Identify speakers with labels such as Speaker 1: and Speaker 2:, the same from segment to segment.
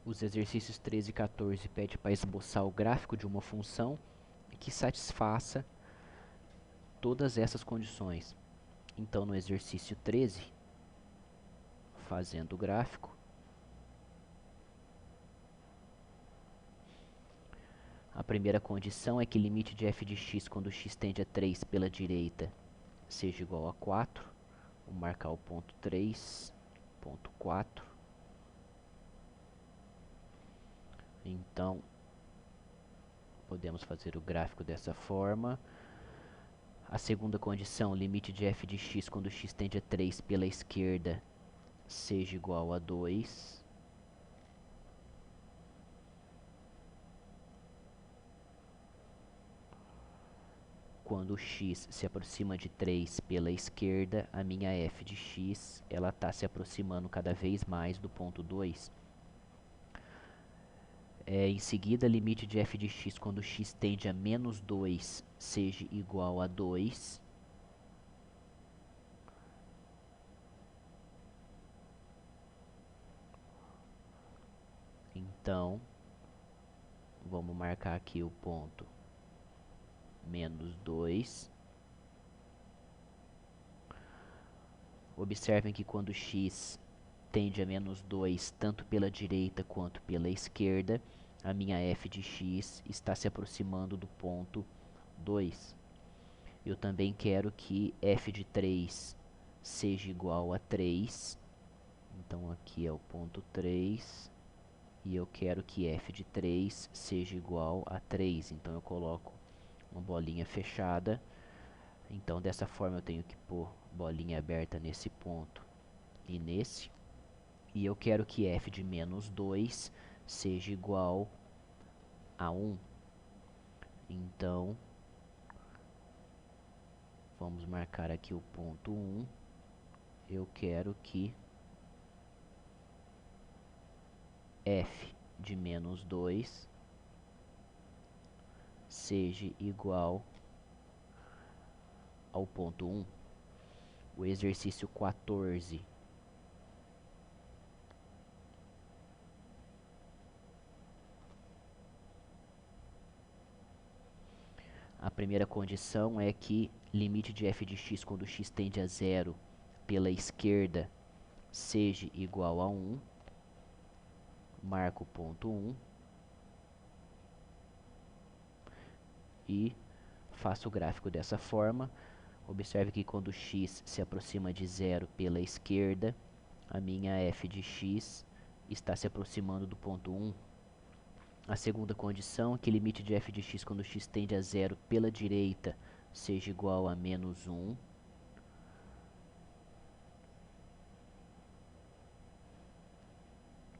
Speaker 1: Os exercícios 13 e 14 pede para esboçar o gráfico de uma função que satisfaça todas essas condições. Então, no exercício 13, fazendo o gráfico, a primeira condição é que limite de f de x quando x tende a 3 pela direita seja igual a 4. Vou marcar o ponto 3, ponto 4. Então, podemos fazer o gráfico dessa forma. A segunda condição, limite de f de x quando x tende a 3 pela esquerda seja igual a 2. Quando x se aproxima de 3 pela esquerda, a minha f de x ela está se aproximando cada vez mais do ponto 2. Em seguida, limite de f de x quando x tende a menos 2 seja igual a 2. Então, vamos marcar aqui o ponto menos 2. Observem que quando x tende a menos 2, tanto pela direita quanto pela esquerda, a minha f de x está se aproximando do ponto 2. Eu também quero que f de 3 seja igual a 3. Então, aqui é o ponto 3. E eu quero que f de 3 seja igual a 3. Então, eu coloco uma bolinha fechada. Então, dessa forma, eu tenho que pôr bolinha aberta nesse ponto e nesse. E eu quero que f de menos 2 seja igual a 1. Então, vamos marcar aqui o ponto 1. Eu quero que f de menos 2 seja igual ao ponto 1. O exercício 14. A primeira condição é que limite de f de x quando x tende a 0 pela esquerda seja igual a 1. Marco o ponto 1. E faço o gráfico dessa forma. Observe que quando x se aproxima de 0 pela esquerda, a minha f de x está se aproximando do ponto 1. A segunda condição é que limite de f de x quando x tende a 0 pela direita seja igual a menos 1.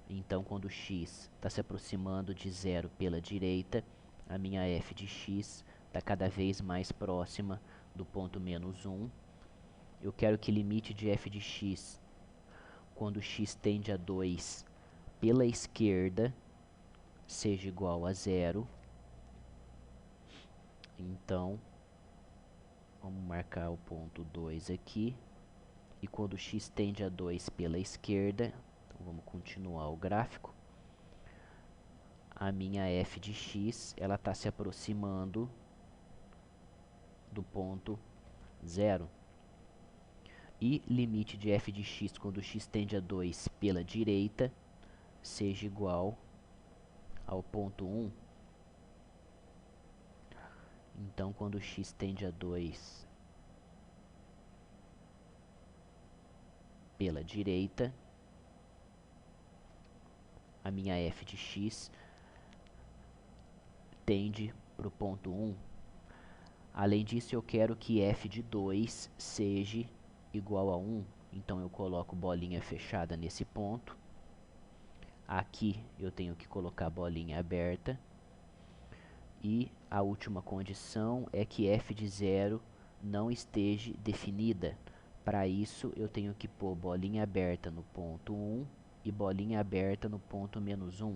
Speaker 1: Então, quando x está se aproximando de 0 pela direita, a minha f de x está cada vez mais próxima do ponto menos 1. Eu quero que limite de f de x quando x tende a 2 pela esquerda seja igual a 0. Então, vamos marcar o ponto 2 aqui. E quando x tende a 2 pela esquerda, então vamos continuar o gráfico. A minha f de x ela está se aproximando do ponto 0. E limite de f de x quando x tende a 2 pela direita seja igual ao ponto 1. Então, quando x tende a 2 pela direita, a minha f de x tende para o ponto 1. Além disso, eu quero que f de 2 seja igual a 1. Então, eu coloco bolinha fechada nesse ponto. Aqui, eu tenho que colocar bolinha aberta. E a última condição é que f de 0 não esteja definida. Para isso, eu tenho que pôr bolinha aberta no ponto 1 e bolinha aberta no ponto menos 1.